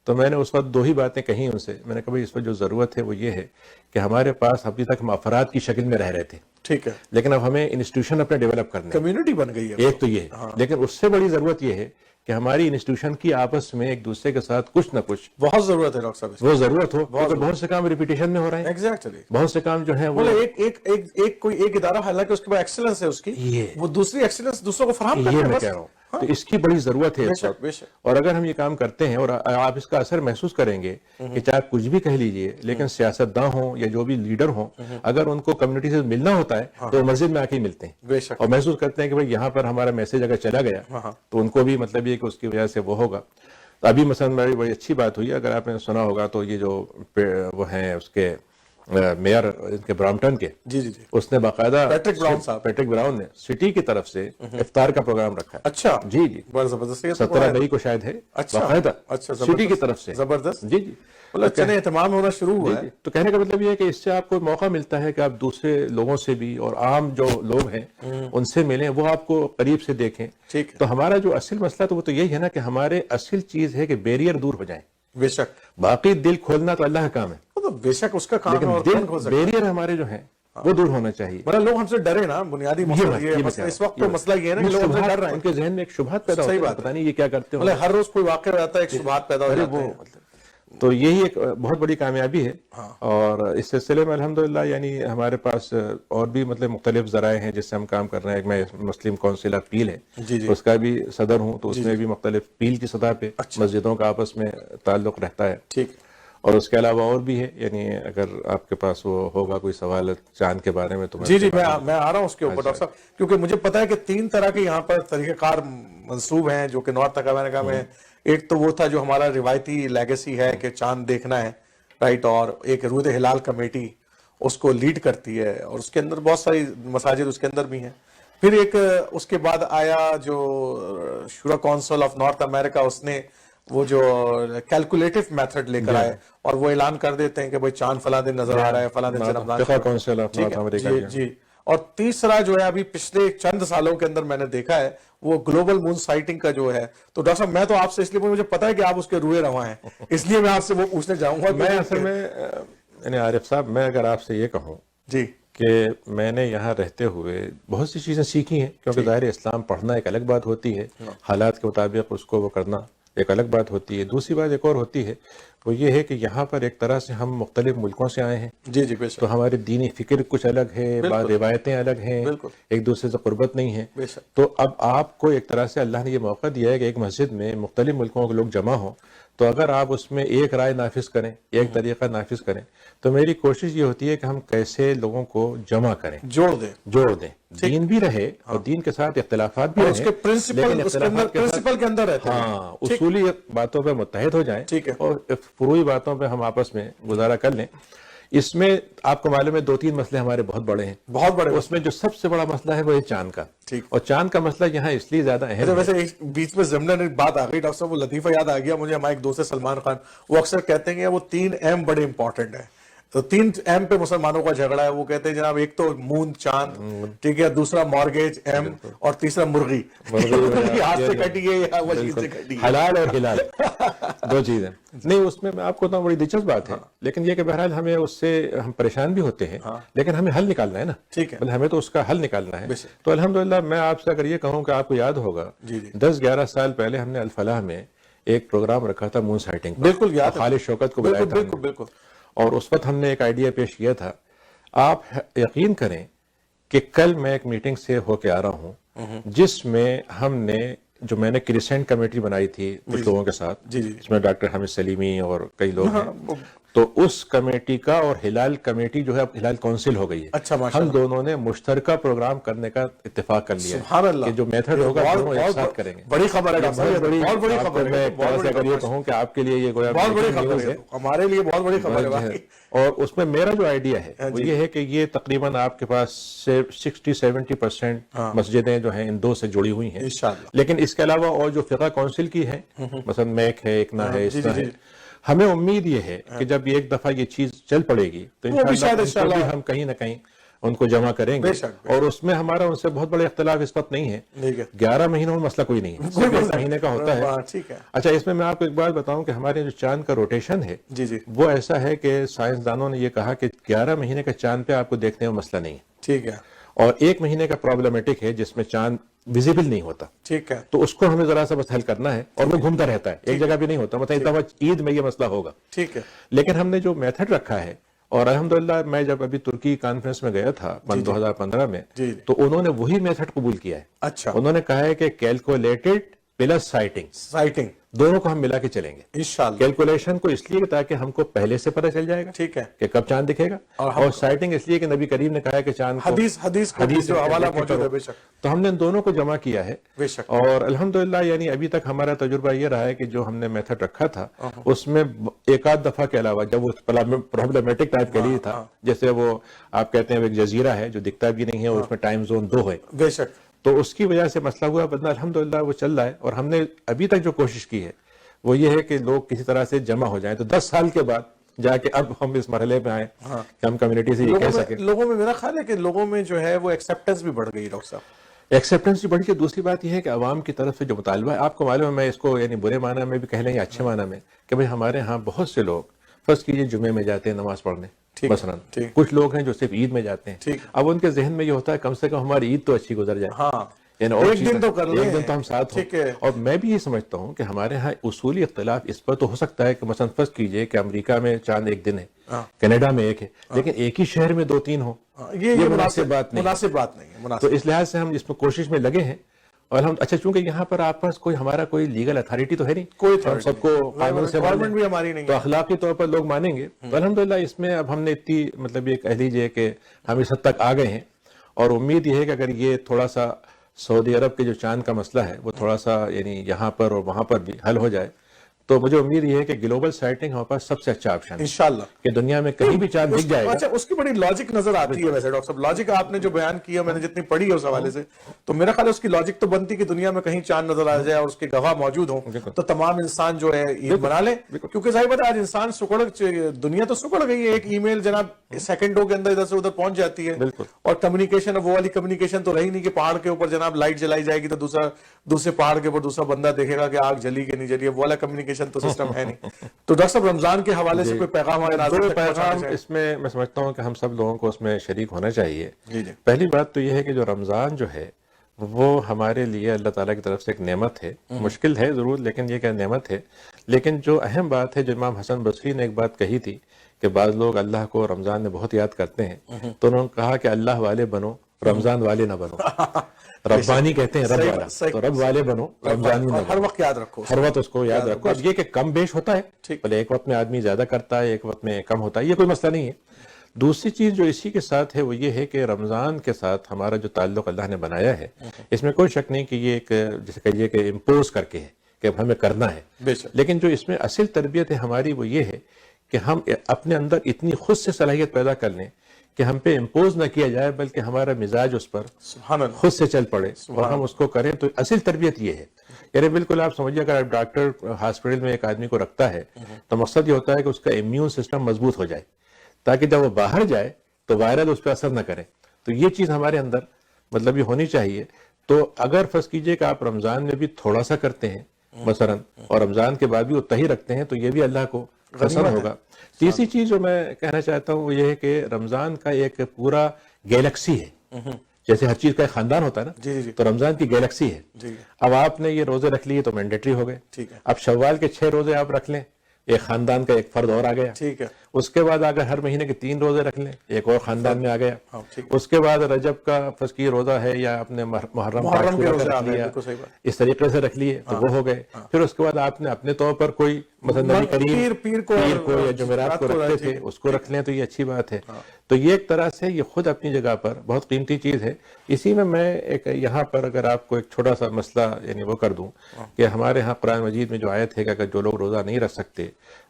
تو میں نے اس وقت دو ہی باتیں کہیں ان سے. میں نے کہا بھائی اس وقت جو ضرورت ہے وہ یہ ہے کہ ہمارے پاس ابھی تک ہم افراد کی شکل میں رہ رہے تھے، ٹھیک ہے. لیکن اب ہمیں انسٹیٹیوشن اپنے ڈیولپ کرنے ہیں. کمیونٹی بن گئی ہے. ایک تو یہ ہے، لیکن اس سے بڑی ضرورت یہ ہے کہ ہماری انسٹیٹیوشن کی آپس میں ایک دوسرے کے ساتھ کچھ نہ کچھ بہت ضرورت ہے ڈاکٹر صاحب. وہ ضرورت ہو، کیونکہ بہت سے کام ریپیٹیشن میں ہو رہے ہیں. ایگزیکٹلی. بہت سے کام جو ہیں وہ کوئی ایک ادارہ حالانکہ اس کے بعد ایکسلنس ہے اس کی، وہ دوسری ایکسلنس دوسروں کو فراہم کرتا ہے. یہ میں کہہ رہا ہوں. تو اس کی بڑی ضرورت ہے اس وقت. اور اگر ہم یہ کام کرتے ہیں اور آپ اس کا اثر محسوس کریں گے کہ چاہے آپ کچھ بھی کہہ لیجئے، لیکن سیاستداں ہوں یا جو بھی لیڈر ہوں، اگر ان کو کمیونٹی سے ملنا ہوتا ہے تو مسجد میں آ کے ہی ملتے ہیں اور محسوس کرتے ہیں کہ بھئی یہاں پر ہمارا میسج اگر چلا گیا تو ان کو بھی مطلب یہ کہ اس کی وجہ سے وہ ہوگا. ابھی مثلا بڑی اچھی بات ہوئی، اگر آپ نے سنا ہوگا تو یہ جو وہ ہیں اس کے میئر ان کے برامپٹن کے، جی جی جی، اس نے باقاعدہ پیٹرک براؤن نے سٹی کی طرف سے افطار کا پروگرام رکھا ہے. اچھا جی جی، بڑا زبردست. 17 مئی کو شاید ہے باقاعدہ سٹی کی طرف سے. زبردست. جی جی، چلے اہتمام ہونا شروع ہوا ہے. تو کہنے کا مطلب یہ ہے کہ اس سے آپ کو موقع ملتا ہے کہ آپ دوسرے لوگوں سے بھی اور عام جو لوگ ہیں ان سے ملیں، وہ آپ کو قریب سے دیکھیں. تو ہمارا جو اصل مسئلہ تو وہ تو یہی ہے نا کہ ہمارے اصل چیز ہے کہ بیریئر دور ہو جائیں. بے شک. باقی دل کھولنا تو اللہ کا کام ہے، بے شک اس کا کام ہے. لیکن بیریئر ہمارے جو ہیں وہ دور ہونا چاہیے. مطلب لوگ ہم سے ڈرے نا، بنیادی مسئلہ یہ ہے. اس وقت تو مسئلہ یہ ہے نا کہ لوگ ہم سے ڈر رہے ہیں. ان کے ذہن میں ایک شبہات پیدا ہوتی ہے، پتہ نہیں یہ کیا کرتے ہیں. مطلب ہر روز کوئی واقعہ ہو جاتا ہے، ایک شبہات پیدا ہو جاتے ہیں. تو یہی ایک بہت بڑی کامیابی ہے. اور اس سلسلے میں الحمدللہ یعنی ہمارے پاس اور بھی مطلب مختلف ذرائع ہیں جس سے ہم کام کر رہے ہیں. میں مسلم کونسل آف پیل ہے، اس کا بھی صدر ہوں، تو اس میں بھی مختلف پیل کی سطح پہ مسجدوں کا آپس میں تعلق رہتا ہے. ٹھیک. اور اس کے علاوہ اور بھی ہے، یعنی اگر آپ کے پاس وہ ہوگا کوئی سوال چاند کے بارے میں تو جی جی میں آ رہا ہوں اس کے اوپر ڈاکٹر صاحب، کیونکہ مجھے پتا ہے کہ 3 طرح کے یہاں پر طریقہ کار منسوب ہیں جو کہ نارتھ امریکہ میں. ایک تو وہ تھا جو ہمارا روایتی لیگیسی ہے کہ چاند دیکھنا ہے، رائٹ، اور ایک رود ہلال کمیٹی اس کو لیڈ کرتی ہے اور اس کے اندر بہت ساری مساجد اس کے اندر بھی ہیں. پھر ایک اس کے بعد آیا جو شورا کونسل آف نارتھ امریکہ، اس نے وہ جو کیلکولیٹو میتھڈ لے کر آئے اور وہ اعلان کر دیتے ہیں کہ بھئی چاند فلاں دن نظر آ رہا ہے، فلاں دن سے رمضان. جی. اور تیسرا جو ہے ابھی پچھلے چند سالوں کے اندر میں نے دیکھا ہے وہ گلوبل مون سائٹنگ کا جو ہے. تو ڈاکٹر صاحب میں تو آپ سے اس لیے مجھے پتا ہے کہ آپ اس کے روئے رواں ہیں، اس لیے میں آپ سے وہ پوچھنے جاؤں گا. میں اصل میں یعنی عارف صاحب، میں اگر آپ سے یہ کہوں جی کہ میں نے یہاں رہتے ہوئے بہت سی چیزیں سیکھی ہیں، کیونکہ ظاہر اسلام پڑھنا ایک الگ بات ہوتی ہے، حالات کے مطابق اس کو وہ کرنا ایک الگ بات ہوتی ہے. دوسری بات ایک اور ہوتی ہے، وہ یہ ہے کہ یہاں پر ایک طرح سے ہم مختلف ملکوں سے آئے ہیں. جی جی بے شک. تو ہماری دینی فکر کچھ الگ ہے، بعض روایتیں الگ ہیں، ایک دوسرے سے قربت نہیں ہے. تو اب آپ کو ایک طرح سے اللہ نے یہ موقع دیا ہے کہ ایک مسجد میں مختلف ملکوں کے لوگ جمع ہوں، تو اگر آپ اس میں ایک رائے نافذ کریں، ایک طریقہ نافذ کریں، تو میری کوشش یہ ہوتی ہے کہ ہم کیسے لوگوں کو جمع کریں، جوڑ دیں. دین بھی رہے اور دین کے ساتھ اختلافات بھی رہیں، پرنسپل کے اندر رہتے ہیں. ہاں، اصولی باتوں پہ متحد ہو جائیں اور فروعی باتوں پہ ہم آپس میں گزارا کر لیں. اس میں آپ کو معلوم ہے 2-3 مسئلے ہمارے بہت بڑے ہیں، بہت بڑے. اس میں جو سب سے بڑا مسئلہ ہے وہ ہے چاند کا. اور چاند کا مسئلہ یہاں اس لیے زیادہ اہم ہے. ویسے بیچ میں ضمن ایک بات آ گئی ڈاکٹر صاحب، وہ لطیفہ یاد آ گیا مجھے. ہمارے ایک دوست سلمان خان، وہ اکثر کہتے ہیں کہ وہ 3 ایم بڑے امپورٹنٹ ہیں. تو 3 ایم پہ مسلمانوں کا جھگڑا ہے. وہ کہتے ہیں جناب ایک تو مون چاند، ٹھیک ہے، دوسرا مارگیج ایم، اور تیسرا مرغی. ہاتھ سے کٹی ہے یا وسیلے سے کٹی ہے. حلال اور ہلال 2 چیزیں نہیں. اس میں آپ کو تو بڑی دلچسپ بات ہے، لیکن یہ کہ بہرحال ہمیں اس سے ہم پریشان بھی ہوتے ہیں، لیکن ہمیں حل نکالنا ہے نا. ٹھیک ہے، ہمیں تو اس کا حل نکالنا ہے. تو الحمدللہ میں آپ سے اگر یہ کہوں کہ آپ کو یاد ہوگا 10-11 سال پہلے ہم نے الفلاح میں ایک پروگرام رکھا تھا مون سائٹنگ. بالکل یاد ہے، خالد شوکت کو بلایا تھا. بالکل. اور اس وقت ہم نے ایک آئیڈیا پیش کیا تھا. آپ یقین کریں کہ کل میں ایک میٹنگ سے ہو کے آ رہا ہوں جس میں ہم نے جو میں نے کریسنٹ کمیٹی بنائی تھی کچھ لوگوں کے ساتھ، جس میں ڈاکٹر حامد سلیمی اور کئی لوگ ہیں. تو اس کمیٹی کا اور ہلال کمیٹی جو ہے اب ہلال کونسل ہو گئی ہے. اچھا ماشاء ہم دونوں نے مشترکہ پروگرام کرنے کا اتفاق کر لیا سبحان اللہ کہ جو میتھڈ ہوگا دونوں ایک ساتھ کریں گے. بڑی خبر ہے ڈاکٹر صاحب، بہت بڑی خبر ہے. میں ایک طرح سے اگر یہ کہوں کہ آپ کے لیے یہ گویا بہت بڑی خبر ہے، ہمارے لیے بہت بڑی خبر ہے. اور اس میں میرا جو آئیڈیا ہے وہ یہ ہے کہ یہ تقریباً آپ کے پاس 60-70% مسجدیں جو ہیں ان دو سے جڑی ہوئی ہیں انشاءاللہ. لیکن اس کے علاوہ اور جو فقہ کونسل کی ہے مثلا میک ہے، اکنا ہے، اس طرح ہے. ہمیں امید یہ ہے کہ جب ایک دفعہ یہ چیز چل پڑے گی تو انشاءاللہ ہم کہیں نہ کہیں ان کو جمع کریں گے. اور اس میں ہمارا ان سے بہت بڑا اختلاف اس وقت نہیں ہے. 11 مہینوں میں مسئلہ کوئی نہیں ہے، صرف 1 مہینے کا ہوتا ہے. اچھا اس میں میں آپ کو ایک بات بتاؤں کہ ہمارے جو چاند کا روٹیشن ہے وہ ایسا ہے کہ سائنسدانوں نے یہ کہا کہ 11 مہینے کا چاند پہ آپ کو دیکھنے میں مسئلہ نہیں ہے. ٹھیک ہے. اور 1 مہینے کا پرابلمٹک ہے جس میں چاند ویزیبل نہیں ہوتا. ٹھیک ہے. تو اس کو ہمیں ذرا سا بس حل کرنا ہے اور وہ گھومتا رہتا ہے، ایک جگہ بھی نہیں ہوتا. مطلب عید میں یہ مسئلہ ہوگا. ٹھیک ہے. لیکن ہم نے جو میتھڈ رکھا ہے، اور الحمدللہ میں جب ابھی ترکی کانفرنس میں گیا تھا 2015 میں تو انہوں نے وہی میتھڈ قبول کیا ہے. اچھا. انہوں نے کہا ہے کہ کیلکولیٹڈ پلس سائٹنگ دونوں کو ہم ملا کے چلیں گے انشاءاللہ. کیلکولیشن کو اس لیے تاکہ ہم کو پہلے سے پتہ چل جائے گا ٹھیک ہے کہ کب چاند دکھے گا، اور سائٹنگ اس لیے کہ نبی کریم نے کہا ہے کہ چاند حدیث جو حوالہ موجود ہے. بے شک. تو ہم نے ان دونوں کو جمع کیا ہے. بے شک. اور الحمدللہ یعنی ابھی تک ہمارا تجربہ یہ رہا ہے کہ جو ہم نے میتھڈ رکھا تھا اس میں ایک آدھ دفعہ کے علاوہ جب وہ پرابلمٹک ٹائپ کے لیے تھا، جیسے وہ آپ کہتے ہیں ایک جزیرہ ہے جو دکھتا بھی نہیں ہے اور اس میں ٹائم زون 2 ہے. بے شک. تو اس کی وجہ سے مسئلہ ہوا، ورنہ الحمدللہ وہ چل رہا ہے. اور ہم نے ابھی تک جو کوشش کی ہے وہ یہ ہے کہ لوگ کسی طرح سے جمع ہو جائیں. تو 10 سال کے بعد جا کے اب ہم اس مرحلے میں آئے کہ ہم کمیونٹی سے یہ کہہ سکیں. لوگوں میں میرا خیال ہے کہ لوگوں میں جو ہے وہ ایکسیپٹنس بھی بڑھ گئی ڈاکٹر صاحب. ایکسیپٹنس بھی بڑھ گئی. دوسری بات یہ ہے کہ عوام کی طرف سے جو مطالبہ ہے، آپ کو معلوم ہے، میں اس کو یعنی برے معنی میں بھی کہہ لیں یا اچھے معنی میں، کہ بھئی ہمارے ہاں بہت سے لوگ فرض کیجئے جمعے میں جاتے ہیں نماز پڑھنے مثلا، کچھ لوگ ہیں جو صرف عید میں جاتے ہیں. اب ان کے ذہن میں یہ ہوتا ہے کم سے کم ہماری عید تو اچھی گزر جائے، ایک دن تو ہم ساتھ ہوں. اور میں بھی یہ سمجھتا ہوں کہ ہمارے ہاں اصولی اختلاف اس پر تو ہو سکتا ہے کہ مثلا فرض کیجئے کہ امریکہ میں چاند 1 دن ہے، کینیڈا میں 1 ہے، لیکن ایک ہی شہر میں 2-3 ہو، یہ مناسب بات نہیں ہے. تو اس لحاظ سے ہم اس میں کوشش میں لگے ہیں. اور ہم اچھا چونکہ یہاں پر آپ پاس کوئی ہمارا کوئی لیگل اتھارٹی تو ہے نہیں، ہم سب کو قانون سے گورنمنٹ بھی ہماری نہیں، تو اخلاقی طور پر لوگ مانیں گے. تو الحمدللہ اس میں اب ہم نے اتنی مطلب یہ کہہ لیجیے کہ ہم اس حد تک آ گئے ہیں. اور امید یہ ہے کہ اگر یہ تھوڑا سا سعودی عرب کے جو چاند کا مسئلہ ہے وہ تھوڑا سا یعنی یہاں پر اور وہاں پر بھی حل ہو جائے تو مجھے امید یہ ہے کہ گلوبل سائٹنگ ہمارے پاس سب سے اچھا آپشن ہے انشاءاللہ کہ دنیا میں کہیں بھی چاند دکھ جائے گا. اچھا اس کی بڑی لاجک نظر آتی ہے ویسے ڈاکٹر صاحب. لاجک آپ نے جو بیان کیا میں نے جتنی پڑھی ہے اس حوالے سے تو میرا خیال ہے اس کی لاجک تو بنتی کہ دنیا میں کہیں چاند نظر آ جائے اور اس کے گواہ موجود ہوں تو تمام انسان جو ہے عید منا لے. کیونکہ ظاہر بات ہے آج انسان دنیا تو سکڑ گئی ہے. ایک ای میل جناب سیکنڈوں کے اندر ادھر سے ادھر پہنچ جاتی ہے اور کمیونیکیشن وہ والی کمیونیکیشن تو رہی نہیں کہ پہاڑ کے اوپر جناب لائٹ جلائی جائے گی تو دوسرے پہاڑ کے اوپر دوسرا بندہ دیکھے گا کہ آگ جلی کہ نہیں جلی. وہ والا کمیونیکیشن تو سسٹم ہے نہیں. تو ڈاکٹر صاحب رمضان کے حوالے سے کوئی پیغام پیغام اس میں سمجھتا ہوں کہ ہم سب لوگوں کو اس میں شریک ہونا چاہیے. پہلی بات تو یہ ہے کہ جو رمضان جو ہے وہ ہمارے لیے اللہ تعالیٰ کی طرف سے ایک نعمت ہے. مشکل ہے ضرور لیکن یہ کیا نعمت ہے. لیکن جو اہم بات ہے جو امام حسن بصری نے ایک بات کہی تھی کہ بعض لوگ اللہ کو رمضان میں بہت یاد کرتے ہیں تو انہوں نے کہا کہ اللہ والے بنو رمضان والے نہ بنو. ربانی کہتے ہیں رب والا، تو رب والے بنو رمضانی نہ بنو. ہر وقت یاد رکھو، ہر وقت اس کو یاد رکھو. اب یہ کہ کم بیش ہوتا ہے، بھلے ایک وقت میں آدمی زیادہ کرتا ہے ایک وقت میں کم ہوتا ہے، یہ کوئی مسئلہ نہیں ہے. دوسری چیز جو اسی کے ساتھ ہے وہ یہ ہے کہ رمضان کے ساتھ ہمارا جو تعلق اللہ نے بنایا ہے اس میں کوئی شک نہیں کہ یہ ایک جیسے کہیے کہ امپوز کر کے ہے کہ اب ہمیں کرنا ہے. لیکن جو اس میں اصل تربیت ہے ہماری وہ یہ ہے کہ ہم اپنے اندر اتنی خود سے صلاحیت پیدا کر لیں کہ ہم پہ امپوز نہ کیا جائے بلکہ ہمارا مزاج اس پر خود سے چل پڑے اور ہم اس کو کریں. تو اصل تربیت یہ ہے. یعنی بالکل آپ سمجھیے اگر ڈاکٹر ہاسپٹل میں ایک آدمی کو رکھتا ہے تو مقصد یہ ہوتا ہے کہ اس کا امیون سسٹم مضبوط ہو جائے تاکہ جب وہ باہر جائے تو وائرل اس پہ اثر نہ کرے. تو یہ چیز ہمارے اندر مطلب یہ ہونی چاہیے. تو اگر فرض کیجئے کہ آپ رمضان میں بھی تھوڑا سا کرتے ہیں مثلا اور رمضان کے بعد بھی اتنا ہی رکھتے ہیں تو یہ بھی اللہ کو پسند ہوگا. تیسری چیز جو میں کہنا چاہتا ہوں وہ یہ ہے کہ رمضان کا ایک پورا گیلیکسی ہے. جیسے ہر چیز کا ایک خاندان ہوتا ہے نا، تو رمضان کی گیلیکسی ہے. اب آپ نے یہ روزے رکھ لیے تو مینڈیٹری ہو گئے. اب شوال کے 6 روزے آپ رکھ لیں، ایک خاندان کا ایک فرد اور آ گیا. اس کے بعد اگر ہر مہینے کے 3 روزے رکھ لیں، ایک اور خاندان میں آ گیا. ہاں ٹھیک. اس کے بعد رجب کا فرض کی روزہ ہے یا اپنے محرم کا کے روزے آ رکھ گئے، لیا، بالکل صحیح بات. اس طریقے سے رکھ لیے تو وہ ہو گئے. پھر اس کے بعد آپ نے اپنے طور پر کوئی مثلا نبی کریم پیر کو یا جمعرات کو رکھتے تھے، اس کو رکھ لیں تو یہ اچھی بات ہے. تو یہ ایک طرح سے یہ خود اپنی جگہ پر بہت قیمتی چیز ہے. اسی میں ایک یہاں پر اگر آپ کو ایک چھوٹا سا مسئلہ یعنی وہ کر دوں کہ ہمارے ہاں قرآن مجید میں جو آیت ہے کہ اگر جو لوگ روزہ نہیں رکھ سکتے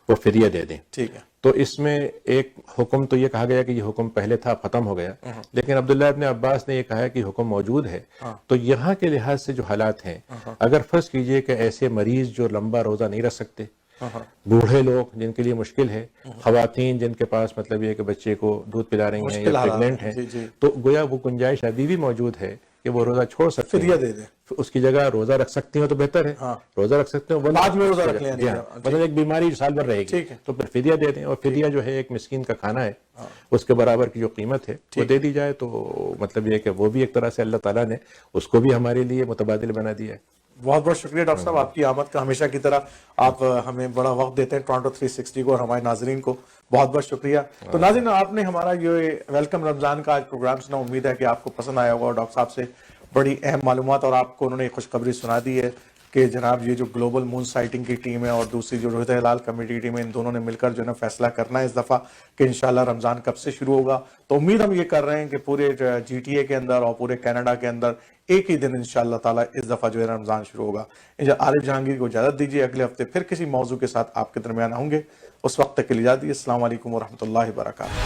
وہ فدیہ دے دیں. ٹھیک ہے. تو اس میں ایک حکم تو یہ کہا گیا کہ یہ حکم پہلے تھا، ختم ہو گیا، لیکن عبداللہ ابن عباس نے یہ کہا کہ حکم موجود ہے. تو یہاں کے لحاظ سے جو حالات ہیں، اگر فرض کیجئے کہ ایسے مریض جو لمبا روزہ نہیں رکھ سکتے، بوڑھے لوگ جن کے لیے مشکل ہے، خواتین جن کے پاس مطلب یہ کہ بچے کو دودھ پلا رہی ہیں یا پریگننٹ ہیں، تو گویا وہ گنجائش ابھی بھی موجود ہے کہ وہ روزہ چھوڑ سکتے ہیں، فدیہ دے دیں، اس کی جگہ روزہ رکھ سکتے ہیں تو بہتر ہے. روزہ رکھ سکتے ہیں، بعد میں روزہ رکھ لیں، مطلب ایک بیماری سال بھر رہے گی تو پھر فدیہ دے دیں. اور فدیہ جو ہے ایک مسکین کا کھانا ہے، اس کے برابر کی جو قیمت ہے وہ دے دی جائے تو مطلب یہ کہ وہ بھی ایک طرح سے اللہ تعالیٰ نے اس کو بھی ہمارے لیے متبادل بنا دیا ہے. بہت بہت شکریہ ڈاکٹر صاحب، آپ کی آمد کا ہمیشہ کی طرح آپ ہمیں بڑا وقت دیتے ہیں ٹورانٹو 360 کو اور ہمارے ناظرین کو بہت بہت شکریہ. تو ناظرین، آپ نے ہمارا یہ ویلکم رمضان کا آج پروگرام سنا، امید ہے کہ آپ کو پسند آیا ہوگا اور ڈاکٹر صاحب سے بڑی اہم معلومات اور آپ کو انہوں نے خوشخبری سنا دی ہے کہ جناب یہ جو گلوبل مون سائٹنگ کی ٹیم ہے اور دوسری جو روحیت ہلال کمیٹی ٹیم ہے، ان دونوں نے مل کر جو ہے نا فیصلہ کرنا ہے اس دفعہ کہ انشاءاللہ رمضان کب سے شروع ہوگا. تو امید ہم یہ کر رہے ہیں کہ پورے جی ٹی اے کے اندر اور پورے کینیڈا کے اندر ایک ہی دن انشاءاللہ تعالیٰ اس دفعہ جو ہے رمضان شروع ہوگا. عارف جہانگیر کو اجازت دیجیے، اگلے ہفتے پھر کسی موضوع کے ساتھ آپ کے درمیان ہوں گے. اس وقت تک کے لیے اجازت دیجیے. السلام علیکم ورحمۃ اللہ وبرکاتہ.